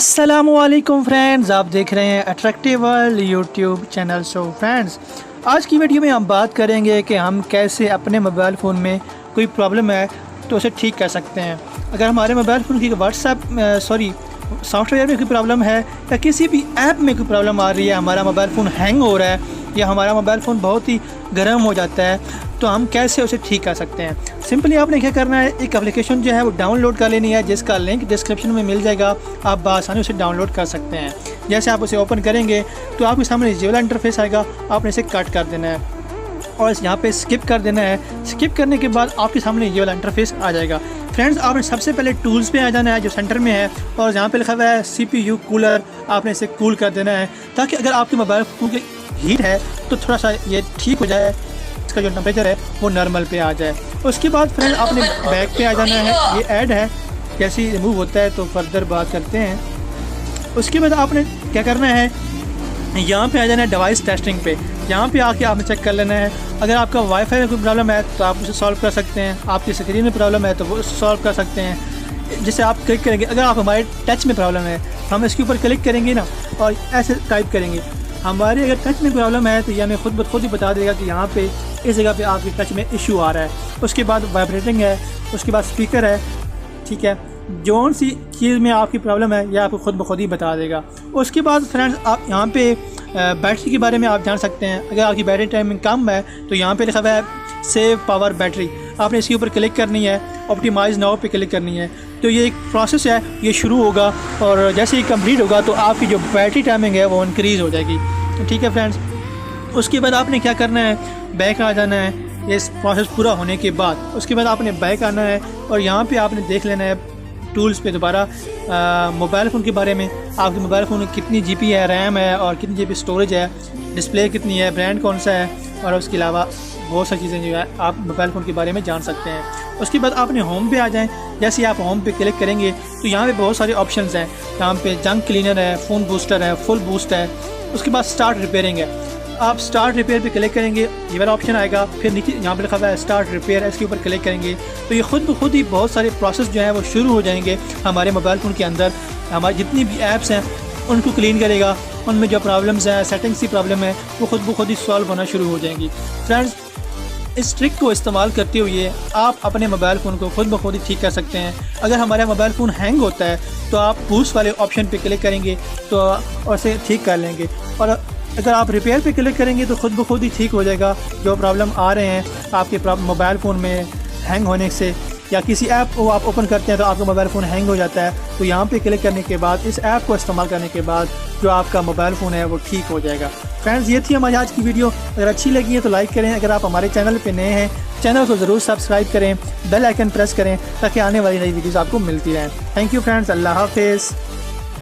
अस्सलामुअलैकुम फ्रेंड्स, आप देख रहे हैं attractive world YouTube channel. So friends, आज की वीडियो में हम बात करेंगे कि हम कैसे अपने मोबाइल फ़ोन में कोई प्रॉब्लम है तो उसे ठीक कर सकते हैं। अगर हमारे मोबाइल फ़ोन की सॉफ्टवेयर में कोई प्रॉब्लम है या किसी भी ऐप में कोई प्रॉब्लम आ रही है, हमारा मोबाइल फ़ोन हैंग हो रहा है या हमारा मोबाइल फ़ोन बहुत ही गर्म हो जाता है, तो हम कैसे उसे ठीक कर सकते हैं। सिंपली आपने क्या करना है, एक एप्लीकेशन जो है वो डाउनलोड कर लेनी है, जिसका लिंक डिस्क्रिप्शन में मिल जाएगा। आप बआसानी उसे डाउनलोड कर सकते हैं। जैसे आप उसे ओपन करेंगे तो आपके सामने ये वाला इंटरफेस आएगा, आपने इसे कट कर देना है और यहाँ पे स्किप कर देना है। स्किप करने के बाद आपके सामने ये वाला इंटरफेस आ जाएगा। फ्रेंड्स, आपने सबसे पहले टूल्स पे आ जाना है जो सेंटर में है, और यहाँ पे लिखा हुआ है CPU कूलर, आपने इसे कूल कर देना है ताकि अगर आपके मोबाइल फ़ोन की हीट है तो थोड़ा सा ये ठीक हो जाए, इसका जो टेम्परेचर है वो नॉर्मल पे आ जाए। उसके बाद फ्रेंड आपने बैक पे आ जाना है। ये ऐड है, कैसे रिमूव होता है तो फर्दर बात करते हैं। उसके बाद आपने क्या करना है, यहाँ पे आ जाना है डिवाइस टेस्टिंग पे। यहाँ पे आके आपने चेक कर लेना है, अगर आपका वाईफाई में कोई प्रॉब्लम है तो आप उसे सॉल्व कर सकते हैं, आपकी स्क्रीन में प्रॉब्लम है तो वो सॉल्व कर सकते हैं। जिससे आप क्लिक करेंगे, अगर आप हमारे टच में प्रॉब्लम है, हम इसके ऊपर क्लिक करेंगे ना और ऐसे टाइप करेंगे, हमारे अगर टच में प्रॉब्लम है तो ये हमें खुद ब खुद ही बता देगा कि यहाँ पे इस जगह पे आपके टच में इशू आ रहा है। उसके बाद वाइब्रेटिंग है, उसके बाद स्पीकर है, ठीक है, जौन सी चीज़ में आपकी प्रॉब्लम है यह आपको खुद ब खुद ही बता देगा। उसके बाद फ्रेंड्स, आप यहाँ पे बैटरी के बारे में आप जान सकते हैं। अगर आपकी बैटरी टाइमिंग कम है तो यहाँ पे लिखा हुआ है सेव पावर बैटरी, आपने इसके ऊपर क्लिक करनी है, ऑप्टिमाइज़ नाउ पे क्लिक करनी है। तो ये एक प्रोसेस है, ये शुरू होगा और जैसे ही कंप्लीट होगा तो आपकी जो बैटरी टाइमिंग है वो इंक्रीज़ हो जाएगी। ठीक है फ्रेंड्स, उसके बाद आपने क्या करना है, बैक आ जाना है। इस प्रोसेस पूरा होने के बाद उसके बाद आपने बैक आना है और यहाँ पे आपने देख लेना है टूल्स पे दोबारा मोबाइल फ़ोन के बारे में। आपके मोबाइल फ़ोन में कितनी GB है, रैम है और कितनी GB स्टोरेज है, डिस्प्ले कितनी है, ब्रांड कौन सा है, और उसके अलावा बहुत सारी चीज़ें जो है आप मोबाइल फ़ोन के बारे में जान सकते हैं। उसके बाद आपने होम पे आ जाएं। जैसे आप होम पे क्लिक करेंगे तो यहाँ पे बहुत सारे ऑप्शंस हैं। यहाँ पे जंक क्लीनर है, फ़ोन बूस्टर है, फुल बूस्ट है। उसके बाद स्टार्ट रिपेयरिंग है, आप स्टार्ट रिपेयर पे क्लिक करेंगे, ये वाला ऑप्शन आएगा। फिर नीचे यहाँ पे लिखा हुआ है स्टार्ट रिपेयर, इसके ऊपर क्लिक करेंगे तो ये खुद ब खुद ही बहुत सारे प्रोसेस जो है वो शुरू हो जाएंगे हमारे मोबाइल फ़ोन के अंदर। हमारी जितनी भी ऐप्स हैं उनको क्लीन करेगा, उनमें जो प्रॉब्लम्स हैं, सेटिंग्स की प्रॉब्लम है, वो खुद ब खुद ही सॉल्व होना शुरू हो जाएंगी। फ्रेंड्स, इस ट्रिक को इस्तेमाल करते हुए आप अपने मोबाइल फ़ोन को खुद ब खुद ही ठीक कर सकते हैं। अगर हमारा मोबाइल फ़ोन हैंग होता है तो आप बूस्ट वाले ऑप्शन पे क्लिक करेंगे तो और उसे ठीक कर लेंगे, और अगर आप रिपेयर पे क्लिक करेंगे तो खुद ब खुद ही ठीक हो जाएगा। जो प्रॉब्लम आ रहे हैं आपके मोबाइल फ़ोन में हैंग होने से, या किसी ऐप को आप ओपन करते हैं तो आपका मोबाइल फ़ोन हैंग हो जाता है, तो यहाँ पे क्लिक करने के बाद इस ऐप को इस्तेमाल करने के बाद जो आपका मोबाइल फ़ोन है वो ठीक हो जाएगा। फ्रेंड्स, ये थी हमारी आज की वीडियो। अगर अच्छी लगी है तो लाइक करें। अगर आप हमारे चैनल पे नए हैं, चैनल को ज़रूर सब्सक्राइब करें, बेल आइकन प्रेस करें ताकि आने वाली नई वीडियोज़ आपको मिलती रहें। थैंक यू फ्रेंड्स, अल्लाह हाफिज़।